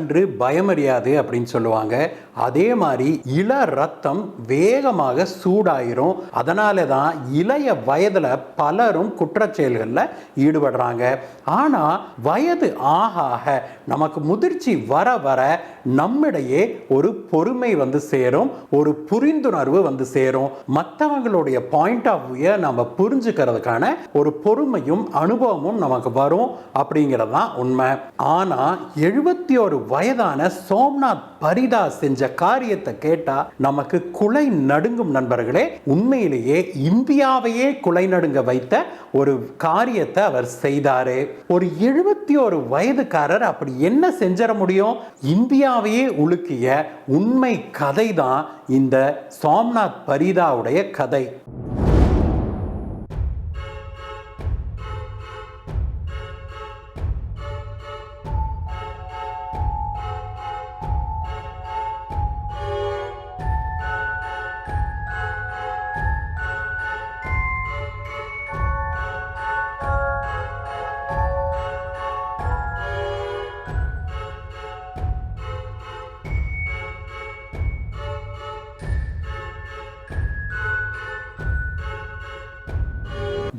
இளநன்று பயமறியாது அப்படின்னு சொல்லுவாங்க. அதே மாதிரி இள ரத்தம் வேகமாக சூடாயிரும். அதனால தான் இளைய வயதுல பலரும் குற்றச்செயல்களில் ஈடுபடுறாங்க. ஆனா வயது ஆக ஆக நமக்கு முதிர்ச்சி வர வர நம்மிடையே ஒரு பொறுமை வந்து சேரும், ஒரு புரிந்துணர்வு வந்து சேரும். மற்றவங்களுடைய பாயிண்ட் ஆஃப் வியூ நம்ம புரிஞ்சுக்கிறதுக்கான ஒரு பொறுமையும் அனுபவமும் நமக்கு வரும் அப்படிங்கிறது தான் உண்மை. ஆனா 71 வயதான சோம்நாத் பரிதா செஞ்ச காரியத்தை கேட்டா நமக்கு குலை நடுங்கும் நண்பர்களே. உண்மையிலேயே இந்தியாவையே குலை நடுங்க வைத்த ஒரு காரியத்தை அவர் செய்தாரு. ஒரு 71 வயதுக்காரர் அப்படி என்ன செஞ்சிட முடியும்? இந்தியாவையே உலுக்கிய உண்மை கதை தான் இந்த சோம்நாத் பரிதாவுடைய கதை.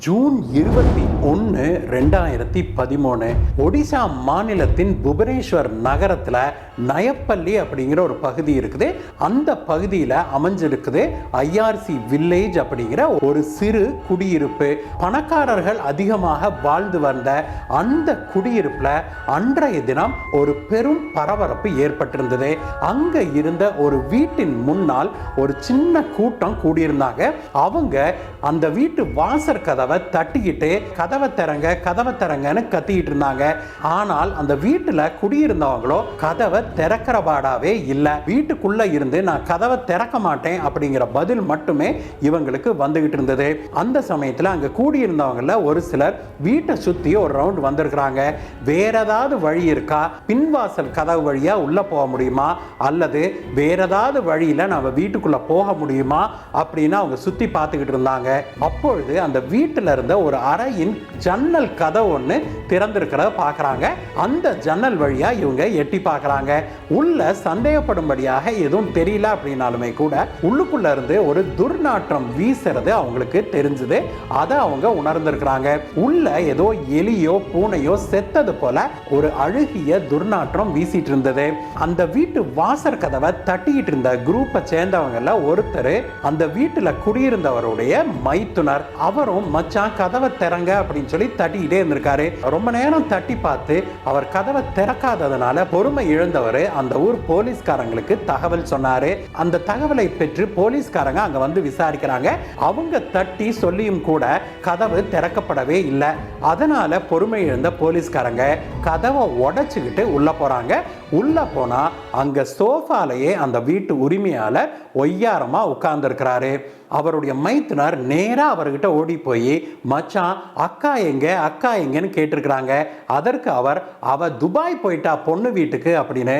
ஜூன் 21, 2013 ஒடிசா மாநிலத்தின் புவனேஸ்வர் நகரத்தில் நயப்பள்ளி அப்படிங்கிற ஒரு பகுதி இருக்குது. அந்த பகுதியில் அமைஞ்சிருக்குது ஐஆர்சி வில்லேஜ் அப்படிங்கிற ஒரு சிறு குடியிருப்பு. பணக்காரர்கள் அதிகமாக வாழ்ந்து வந்த அந்த குடியிருப்பில் அன்றைய தினம் ஒரு பெரும் பரபரப்பு ஏற்பட்டிருந்தது. அங்க இருந்த ஒரு வீட்டின் முன்னால் ஒரு சின்ன கூட்டம் கூடியிருந்தாங்க. அவங்க அந்த வீட்டு வாசற் கதவை தட்டிக்கிட்டு கதவை திறங்கன்னு கத்திக்கிட்டு இருந்தாங்க. ஆனால் அந்த வீட்டுல குடியிருந்தவங்களோ கதவை திறக்கிறபாடாவே இல்லை. வீட்டுக்குள்ள இருந்து நான் கதவை திறக்க மாட்டேன் அப்படிங்கிற பதில் மட்டுமே இவங்களுக்கு வந்துகிட்டு இருந்தது. அந்த சமயத்தில் அங்க கூடியிருந்தவங்கள ஒரு சிலர் வீட்டை சுத்தி ஒரு ரவுண்ட் வந்திருக்கிறாங்க. வேற ஏதாவது வழி இருக்கா, பின்வாசல் கதவு வழியா உள்ள போக முடியுமா, அல்லது வேற ஏதாவது வழியில நம்ம வீட்டுக்குள்ள போக முடியுமா அப்படின்னு அவங்க சுத்தி பார்த்துக்கிட்டு இருந்தாங்க. அப்பொழுது அந்த வீட்டுல இருந்த ஒரு அறையின் ஜன்னல் கதவு ஒன்று திறந்திருக்கிறத பார்க்குறாங்க. அந்த ஜன்னல் வழியா இவங்க எட்டி பார்க்குறாங்க. உள்ள சந்தேகப்படும்படியாக எதுவும் தெரியல அப்படின்னாலுமே கூட உள்ளுக்குள்ள இருந்து ஒரு துர்நாற்றம் வீசுறது அவங்களுக்கு தெரிஞ்சது. அதை அவங்க உணர்ந்திருக்கிறாங்க. உள்ள ஏதோ எலியோ பூனையோ செத்தது போல ஒரு அழுகிய துர்நாற்றம் வீசிட்டு இருந்தது. அந்த வீட்டு வாசற் கதவை தட்டிக்கிட்டு இருந்த குரூப்பை சேர்ந்தவங்கள ஒருத்தர் அந்த வீட்டுல குடியிருந்தவருடைய மைத்துனர். அவரும் மச்சான் கதவை திறங்க அப்படின்னு சொல்லி தட்டிக்கிட்டே இருந்திருக்காரு. ரொம்ப நேரம் தட்டி பார்த்து அவர் கதவை திறக்காததுனால பொறுமை இழந்தவர் அந்த ஊர் போலீஸ்காரங்களுக்கு தகவல் சொன்னாரு. அந்த தகவலை பெற்று போலீஸ்காரங்க அங்க வந்து விசாரிக்கிறாங்க. அவங்க தட்டி சொல்லியும் கூட கதவு திறக்கப்படவே இல்லை. அதனால பொறுமை இழந்த போலீஸ்காரங்க கதவை உடைச்சுக்கிட்டு உள்ள போறாங்க. உள்ள போனா அங்க சோஃபாலேயே அந்த வீட்டு உரிமையாளர் ஒய்யாரமா உட்கார்ந்து இருக்கிறாரு. அவருடைய மைத்துனர் நேரா அவர்கிட்ட ஓடி போய் மச்சான் அக்கா எங்கன்னு கேட்டிருக்கிறாங்க. அதற்கு அவ துபாய் போயிட்டா பொண்ணு வீட்டுக்கு அப்படின்னு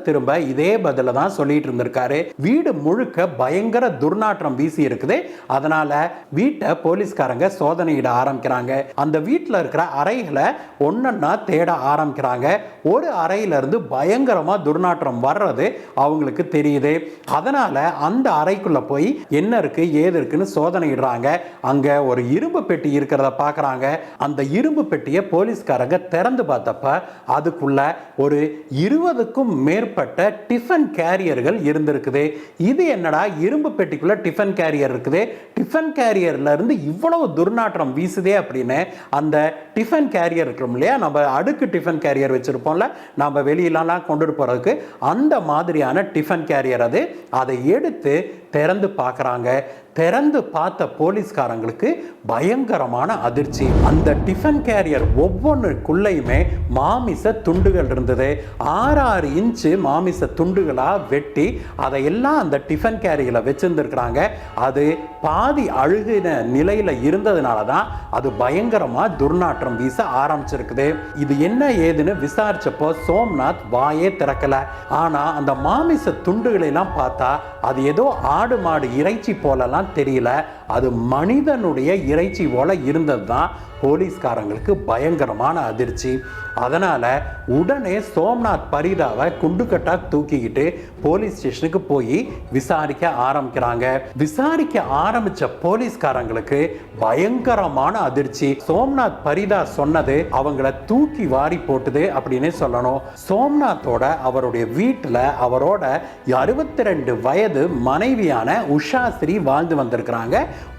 திரும்ப இதே பதில தான் சொல்லிட்டு இருந்திருக்காரு. வீடு முழுக்க பயங்கர துர்நாற்றம் வீசி இருக்குது. அதனால வீட்டை போலீஸ்காரங்க சோதனையிட ஆரம்பிக்கிறாங்க. அந்த வீட்டில் இருக்கிற அறைகளை ஒன்னொன்னா தேட ஆரம்பிக்கிறாங்க. ஒரு அறையில இருந்து பயங்கரமா துர்நாற்றம் வர்றது அவங்களுக்கு தெரியுது. அதனால அந்த அறைக்குள்ள போய் என்ன இருக்கு ஏது இருக்குன்னு சோதனையிடுறாங்க. அங்க ஒரு இரும்பு பெட்டி இருக்கிறத பார்க்கறாங்க. அந்த இரும்பு பெட்டியை போலீஸ்காரங்க திறந்து பார்த்தப்ப அதுக்குள்ள ஒரு 20க்கும் மேற்பட்ட டிஃபன் கேரியர்கள் இருந்திருக்குது. இது என்னடா இரும்பு பெட்டிக்குள்ள டிஃபன் கேரியர் இருக்குது, டிஃபன் கேரியர்ல இருந்து இவ்வளவு துர்நாற்றம் வீசுதே அப்படின்னு அந்த டிஃபன் கேரியர் இருக்கும் இல்லையா, நம்ம அடுக்கு டிஃபன் கேரியர் வச்சிருப்போம்ல நம்ம வெளியிலலாம் கொண்டுட்டு போறதுக்கு, அந்த மாதிரியான டிஃபன் கேரியர் அது. அதை எடுத்து திறந்து பார்க்கறாங்க. திறந்து பார்த்த போலீஸ்காரங்களுக்கு பயங்கரமான அதிர்ச்சி. அந்த டிஃபன் கேரியர் ஒவ்வொன்றுக்குள்ளேயுமே மாமிச துண்டுகள் இருந்தது. 6 இன்ச்சு மாமிச துண்டுகளா வெட்டி அதையெல்லாம் அந்த டிஃபன் கேரியரில் வச்சிருந்துருக்கிறாங்க. அது பாதி அழுகின நிலையில இருந்ததுனால தான் அது பயங்கரமா துர்நாற்றம் வீச ஆரம்பிச்சிருக்குது. இது என்ன ஏதுன்னு விசாரிச்சப்போ சோம்நாத் வாயே திறக்கல. ஆனா அந்த மாமிச துண்டுகளை எல்லாம் பார்த்தா அது ஏதோ ஆடு மாடு இறைச்சி போலலாம் தெரியல, அது மனிதனுடைய இறைச்சி போல இருந்தது தான் போலீஸ்காரங்களுக்கு பயங்கரமான அதிர்ச்சி. அதனால உடனே சோம்நாத் பரிதாவை குண்டுக்கட்டா தூக்கிக்கிட்டு போலீஸ் ஸ்டேஷனுக்கு போய் விசாரிக்க ஆரம்பிக்கிறாங்க. விசாரிக்க ஆரம்பிச்ச போலீஸ்காரங்களுக்கு பயங்கரமான அதிர்ச்சி. சோம்நாத் பரிதா சொன்னது அவங்கள தூக்கி வாரி போட்டுது அப்படின்னு சொல்லணும். சோம்நாத்தோட அவருடைய வீட்டுல அவரோட 62 வயது மனைவியான உஷாஸ்ரீ வாழ்ந்து வந்திருக்கிறாங்க.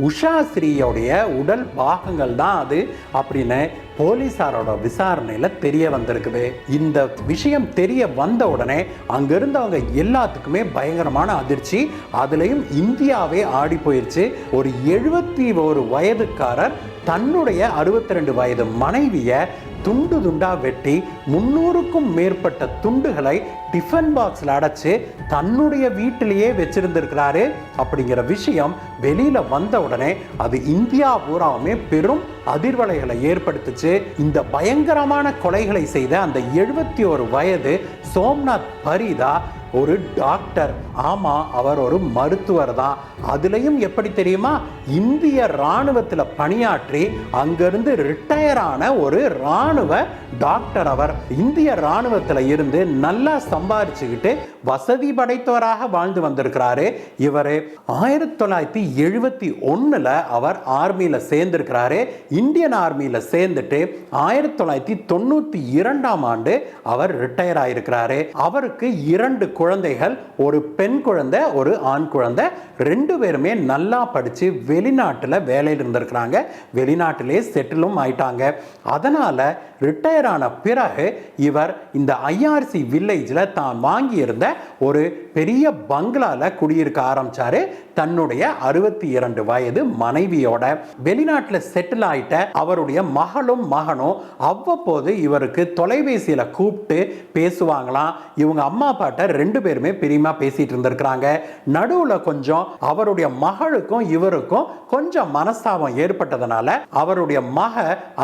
உஷாஸ்ரீயோடைய உடல் பாகங்கள் தான் அது அப்படின்னு போலீசாரோட விசாரணையில தெரிய வந்திருக்குது. இந்த விஷயம் தெரிய வந்த உடனே அங்க இருந்தவங்க எல்லாத்துக்குமே பயங்கரமான அதிர்ச்சி. அதுலயும் இந்தியாவே ஆடி போயிருச்சு. ஒரு 71 வயதுக்காரர் தன்னுடைய 62 வயது மனைவிய துண்டு துண்டா வெட்டி 300க்கும் மேற்பட்ட துண்டுகளை டிஃபன் பாக்ஸ்ல அடைச்சு தன்னுடைய வீட்டிலேயே வச்சிருந்திருக்கிறாரு அப்படிங்கிற விஷயம் வெளியில வந்த உடனே அது இந்தியா பூராவுமே பெரும் அதிர்வலைகளை ஏற்படுத்துச்சு. இந்த பயங்கரமான கொலைகளை செய்த அந்த 71 வயது சோம்நாத் பரிதா ஒரு டாக்டர். ஆமா, அவர் ஒரு மருத்துவர் தான். அதுலயும் எப்படி தெரியுமா, இந்திய ராணுவத்தில் பணியாற்றி அங்கிருந்து ரிட்டையர் ஆன ஒரு ராணுவ டாக்டர். அவர் இந்திய ராணுவத்தில் இருந்து நல்லா சம்பாதிச்சுக்கிட்டு வசதி படைத்தவராக வாழ்ந்து வந்திருக்கிறாரு. இவர் 1971 அவர் ஆர்மியில சேர்ந்திருக்கிறாரு. இந்தியன் ஆர்மியில சேர்ந்துட்டு 1992 அவர் ரிட்டையர் ஆயிருக்கிறாரு. அவருக்கு 2 குழந்தைகள், ஒரு பெண் குழந்தை, ஒரு ஆண் குழந்தை. 2 பேருமே நல்லா படிச்சு வெளிநாட்டுல வேலையில் இருந்திருக்கிறாங்க. வெளிநாட்டிலே செட்டிலும் ஆயிட்டாங்க. அதனால ரிட்டையர் ஆன பிறகு இவர் இந்த ஐஆர்சி வில்லேஜ்ல தான் வாங்கி இருந்த ஒரு பெரிய பங்களால குடியிருக்க ஆரம்பிச்சாரு தன்னுடைய 62 வயது மனைவியோட. வெளிநாட்டில் செட்டில் ஆயிட்ட அவருடைய மகளும் மகனும் அவ்வப்போது இவருக்கு தொலைபேசியில கூப்பிட்டு பேசுவாங்களாம். இவங்க அம்மா அப்பாட்ட 2 பேருமே பிரியமா பேசிட்டு இருந்திருக்கிறாங்க. நடுவுல கொஞ்சம் அவருடைய மகளுக்கும் இவருக்கும் கொஞ்சம் மனஸ்தாபம் ஏற்பட்டதனால அவருடைய மக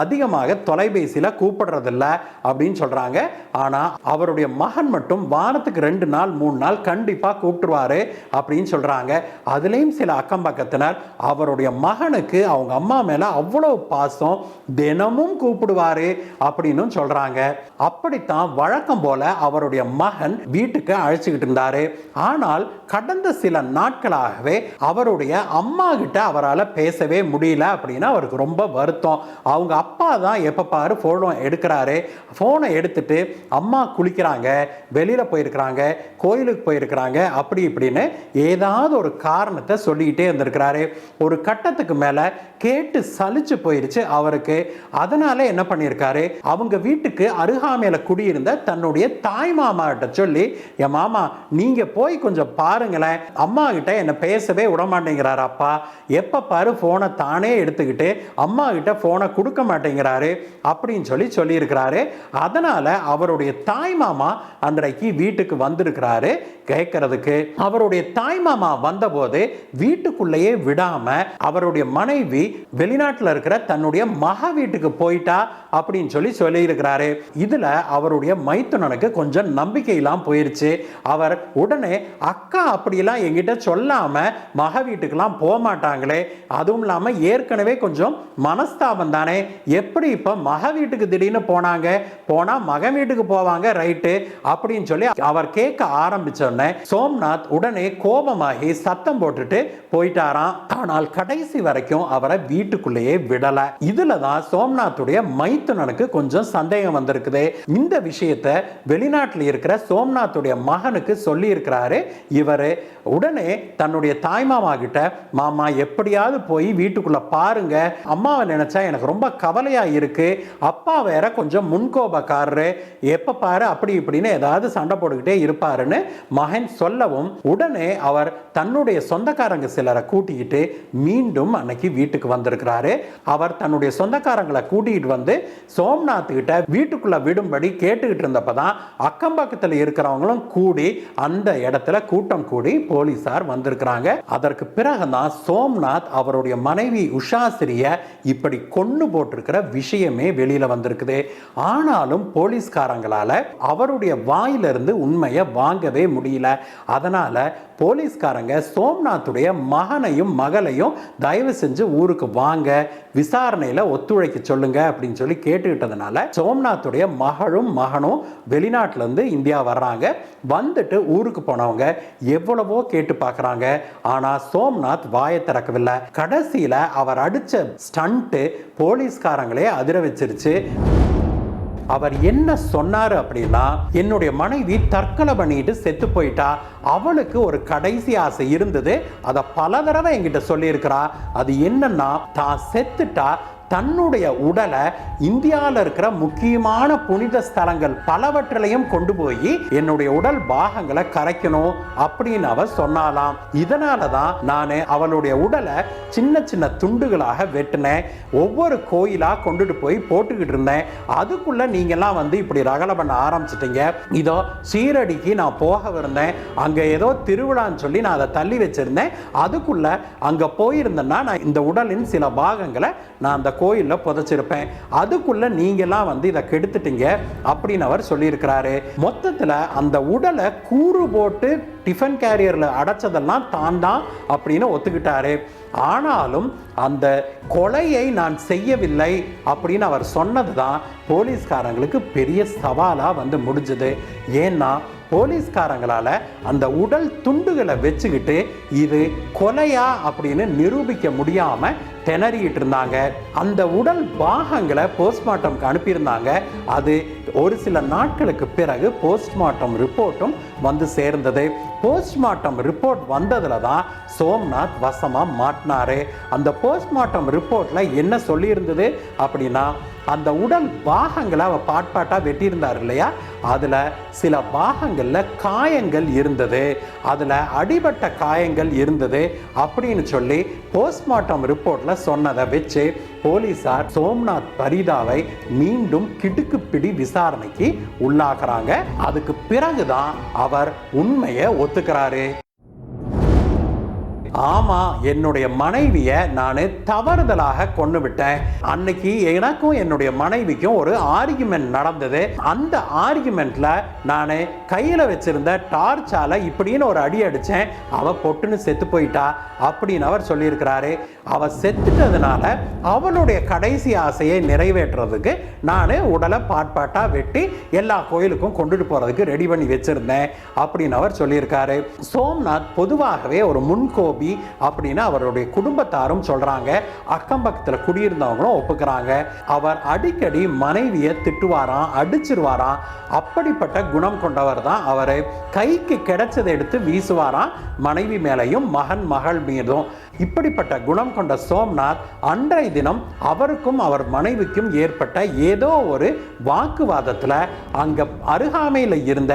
அதிகமாக தொலைபேசியில கூப்பிடுறதில்ல அப்படின்னு சொல்றாங்க. ஆனா அவருடைய மகன் மட்டும் வாரத்துக்கு 2 நாள் 3 நாள் கண்டிப்பா கூப்பிட்டுருவாரு அப்படின்னு சொல்றாங்க. அதுலயும் சில அக்கம் பக்கத்தினர் அவருடைய மகனுக்கு அவங்க அம்மா மேல அவ்வளவு பாசம், தினமும் கூப்பிடுவாரு அப்படின்னு சொல்றாங்க. அப்படித்தான் வழக்கம் போல அவருடைய மகன் வீட்டுக்கு அழைச்சிக்கிட்டு இருந்தாரு. ஆனால் கடந்த சில நாட்களாகவே அவருடைய அம்மா கிட்ட அவரால் பேசவே முடியல அப்படின்னு அவருக்கு ரொம்ப வருத்தம். அவங்க அப்பா தான் எப்ப பாரு போனை எடுக்கிறாரு. போனை எடுத்துட்டு அம்மா குளிக்கிறாங்க, வெளியில போயிருக்கிறாங்க, கோயிலுக்கு போயிருக்கிறாங்க, அப்படி இப்படின்னு ஏதாவது ஒரு காரணத்தை சொல்லிக்கிட்டே இருந்திருக்கிறாரு. ஒரு கட்டத்துக்கு மேல கேட்டு சலிச்சு போயிருச்சு அவருக்கு. அதனால என்ன பண்ணியிருக்காரு, அவங்க வீட்டுக்கு அருகாமையில குடியிருந்த தன்னுடைய தாய் மாமா கிட்ட சொல்லி, என் மாமா நீங்க போய் கொஞ்சம் பாருங்களேன், அம்மா கிட்ட என்ன பேசவே விட மாட்டேங்கிறாரு அப்பா, எப்ப பாரு போனை தானே எடுத்துக்கிட்டு அம்மா கிட்ட போனை கொடுக்க மாட்டேங்கிறாரு அப்படின்னு சொல்லி இருக்கிறாரு. அதனால அவருடைய தாய் மாமா அன்றைக்கு வீட்டுக்கு வந்திருக்கிறாரு கேட்கறதுக்கு. அவருடைய தாய் மாமா வந்தபோது வீட்டுக்குள்ளேயே விடாம அவருடைய மனைவி வெளிநாட்டில் இருக்கிற தன்னுடைய மக வீட்டுக்கு போயிட்டா அப்படின்னு சொல்லி இருக்கிறாரு. இதுல அவருடைய மைத்துனனுக்கு கொஞ்சம் நம்பிக்கையெல்லாம் போயிருச்சு. அவர் உடனே அக்கா அப்படிலாம் என்கிட்ட சொல்லாம மக வீட்டுக்கெல்லாம் போக மாட்டாங்களே, அதுவும் இல்லாம ஏற்கனவே கொஞ்சம் மனஸ்தாபம் தானே, எப்படி இப்ப மக வீட்டுக்கு திடீர்னு போனாங்க, போனா மக வீட்டுக்கு போவாங்க ரைட்டு அப்படின்னு சொல்லி அவர் கேட்க ஆரம்பிச்சோடனே சோம்நாத் உடனே கோபமாகி சத்தம் போட்டுட்டு போயிட்டாராம். ஆனால் கடைசி வரைக்கும் அவரை வீட்டுக்குள்ளேயே விடல. இதுலதான் சோம்நாத்துடைய மைத்துனனுக்கு கொஞ்சம் சந்தேகம் வந்திருக்குது. இந்த விஷயத்தை வெளிநாட்டில் இருக்கிற சோம்நாத்துடைய மகனுக்கு சொல்லி இருக்கிறாரு. இவரு உடனே தன்னுடைய தாய்மாமா கிட்ட, மாமா எப்படியாவது போய் வீட்டுக்குள்ள பாருங்க, அம்மாவை நினைச்சா எனக்கு ரொம்ப கவலையா இருக்கு, அப்பா வேற கொஞ்சம் முன்கோபக்காரரு, எப்ப பாரு அப்படி இப்படின்னு ஏதாவது சண்டை போட்டுக்கிட்டே இருப்பாருன்னு மகன் சொல்லவும் உடனே அவர் தன்னுடைய சொந்தக்காரங்க சிலரை கூட்டிக்கிட்டு மீண்டும் அன்னைக்கு வீட்டுக்கு வந்திருக்கிறாரு. அவர் தன்னுடைய சொந்தக்காரங்களை கூட்டிகிட்டு வந்து சோம்நாத் கிட்ட வீட்டுக்குள்ள விடும்படி கேட்டுக்கிட்டு இருந்தப்பதான் அக்கம் பக்கத்தில் இருக்கிறவங்களும் கூடி அந்த இடத்துல கூட்டம் கூடி போலீசார் வந்திருக்கிறாங்க. அதற்கு பிறகுதான் சோம்நாத் அவருடைய மனைவி உஷாஸ்ரீய இப்படி கொன்னு போட்டிருக்கிற விஷயமே வெளியில வந்திருக்குது. ஆனாலும் போலீஸ்காரங்களால அவருடைய வாயிலிருந்து உண்மையை வாங்கவே முடியல. முடியல. அதனால போலீஸ்காரங்க சோம்நாத்துடைய மகனையும் மகளையும் தயவு செஞ்சு ஊருக்கு வாங்க, விசாரணையில ஒத்துழைக்க சொல்லுங்க அப்படின்னு சொல்லி கேட்டுக்கிட்டதுனால சோம்நாத்துடைய மகளும் மகனும் வெளிநாட்டுல இருந்து இந்தியா வர்றாங்க. வந்துட்டு ஊருக்கு போனவங்க எவ்வளவோ கேட்டு பார்க்கறாங்க. ஆனா சோம்நாத் வாயை திறக்கவில்லை. கடைசியில அவர் அடிச்ச ஸ்டண்ட் போலீஸ்காரங்களே அதிர வச்சிருச்சு. அவர் என்ன சொன்னாரு அப்படின்னா, என்னுடைய மனைவி தற்கொலை பண்ணிட்டு செத்து போயிட்டா, அவளுக்கு ஒரு கடைசி ஆசை இருந்தது, அதை பல தடவை என்கிட்ட சொல்லியிருக்கிறா. அது என்னன்னா, தான் செத்துட்டா தன்னுடைய உடலை இந்தியாவில் இருக்கிற முக்கியமான புனித ஸ்தலங்கள் பலவற்றிலையும் கொண்டு போய் என்னுடைய உடல் பாகங்களை கரைக்கணும் அப்படின்னு அவ சொன்னாலாம். இதனால தான் நான் அவளுடைய உடலை சின்ன சின்ன துண்டுகளாக வெட்டினேன், ஒவ்வொரு கோயிலா கொண்டுட்டு போய் போட்டுக்கிட்டு இருந்தேன். அதுக்குள்ள நீங்கெல்லாம் வந்து இப்படி ரகலை பண்ண ஆரம்பிச்சிட்டீங்க. இதோ சீரடிக்கு நான் போகவிருந்தேன், அங்க ஏதோ திருவிழான்னு சொல்லி நான் அதை தள்ளி வச்சிருந்தேன். அதுக்குள்ள அங்க போயிருந்தேன்னா நான் இந்த உடலின் சில பாகங்களை நான் அந்த கோயில்ல புதைச்சிருப்பேன். அதுக்குள்ள நீங்கெல்லாம் வந்து இதை கெடுத்துட்டீங்க அப்படின்னு அவர் சொல்லியிருக்கிறாரு. மொத்தத்தில் அந்த உடலை கூறு போட்டு டிஃபன் கேரியர்ல அடைச்சதெல்லாம் தான் தான் அப்படின்னு ஒத்துக்கிட்டாரு. ஆனாலும் அந்த கொலையை நான் செய்யவில்லை அப்படின்னு அவர் சொன்னது தான் போலீஸ்காரங்களுக்கு பெரிய சவாலா வந்து முடிஞ்சது. ஏன்னா போலீஸ்காரங்களால அந்த உடல் துண்டுகளை வச்சுக்கிட்டு இது கொலையா அப்படின்னு நிரூபிக்க முடியாம திணறிட்டு இருந்தாங்க. அந்த உடல் பாகங்களை போஸ்ட்மார்ட்டம்க்கு அனுப்பியிருந்தாங்க. அது ஒரு சில நாட்களுக்கு பிறகு போஸ்ட்மார்ட்டம் ரிப்போர்ட்டும் வந்து சேர்ந்தது. போஸ்ட்மார்ட்டம் ரிப்போர்ட் வந்ததுல தான் சோம்நாத் வசமா மாட்டினாரு. அந்த போஸ்ட்மார்ட்டம் ரிப்போர்ட்ல என்ன சொல்லி இருந்தது அப்படின்னா, அந்த உடல் பாகங்களை அவ பாட்பாட்டா வெட்டியிருந்தார் இல்லையா, அதுல சில பாகங்கள்ல காயங்கள் இருந்தது, அதுல அடிபட்ட காயங்கள் இருந்தது அப்படின்னு சொல்லி போஸ்ட்மார்ட்டம் ரிப்போர்ட்ல சொன்னதை வச்சு போலீசார் சோம்நாத் பரிதாவை மீண்டும் கிடுக்குப்பிடி விசாரணைக்கு உள்ளாக்குறாங்க. அதுக்கு பிறகுதான் அவர் உண்மையை ஒத்துக்கிறாரு. ஆமா, என்னுடைய மனைவியை நான் தவறுதலாக கொண்டு விட்டேன். அன்னைக்கு எனக்கும் என்னுடைய மனைவிக்கும் ஒரு ஆர்குமெண்ட் நடந்தது. அந்த ஆர்குமெண்ட்ல நான் கையில வச்சிருந்த டார்ச்சால இப்படின்னு ஒரு அடி அடிச்சேன், அவ பொட்டுன்னு செத்து போயிட்டா அப்படின்னு அவர் சொல்லியிருக்கிறாரு. அவ செத்துட்டதுனால அவளுடைய கடைசி ஆசையை நிறைவேற்றுறதுக்கு நான் உடலை பாட்பாட்டா வெட்டி எல்லா கோயிலுக்கும் கொண்டுட்டு போறதுக்கு ரெடி பண்ணி வச்சிருந்தேன் அப்படின்னு அவர் சொல்லியிருக்காரு. சோம்நாத் பொதுவாகவே ஒரு முன்கோபி அப்படின்னு அவருடைய குடும்பத்தாரும் சொல்றாங்க, அக்கம் பக்கத்தில் குடியிருந்தவங்களும் ஒப்புக்கிறாங்க. அவர் அடிக்கடி மனைவியை திட்டுவாராம், அடிச்சிருவாராம். அப்படிப்பட்ட குணம் கொண்டவர் தான் அவரு. கைக்கு கிடைச்சதை எடுத்து வீசுவாராம், மனைவி மேலையும் மகன் மகள் மீதும். இப்படிப்பட்ட குணம் கொண்ட சோம்நாத் அன்றைய தினம் அவருக்கும் அவர் மனைவிக்கும் ஏற்பட்ட ஏதோ ஒரு வாக்குவாதத்தில் அங்க அருகாமையில் இருந்த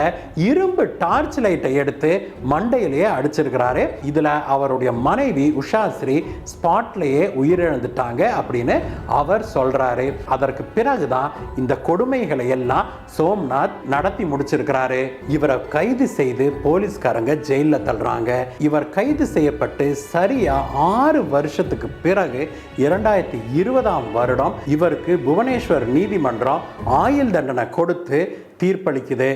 இரும்பு டார்ச் லைட்டை எடுத்து மண்டையிலேயே அடிச்சிருக்கிறாரு. இதுல அவருடைய மனைவி உஷாஸ்ரீ ஸ்பாட்லேயே உயிரிழந்துட்டாங்க அப்படின்னு அவர் சொல்றாரு. அதற்கு பிறகுதான் இந்த கொடுமைகளை எல்லாம் சோம்நாத் நடத்தி முடிச்சிருக்கிறாரு. இவரை கைது செய்து போலீஸ்காரங்க ஜெயில தள்ளுறாங்க. இவர் கைது செய்யப்பட்டு சரியா 6 வருஷத்துக்கு பிறகு 2020ஆம் வருடம் இவருக்கு புவனேஸ்வர் நீதிமன்றம் ஆயுள் தண்டனை கொடுத்து தீர்ப்பளிக்குது.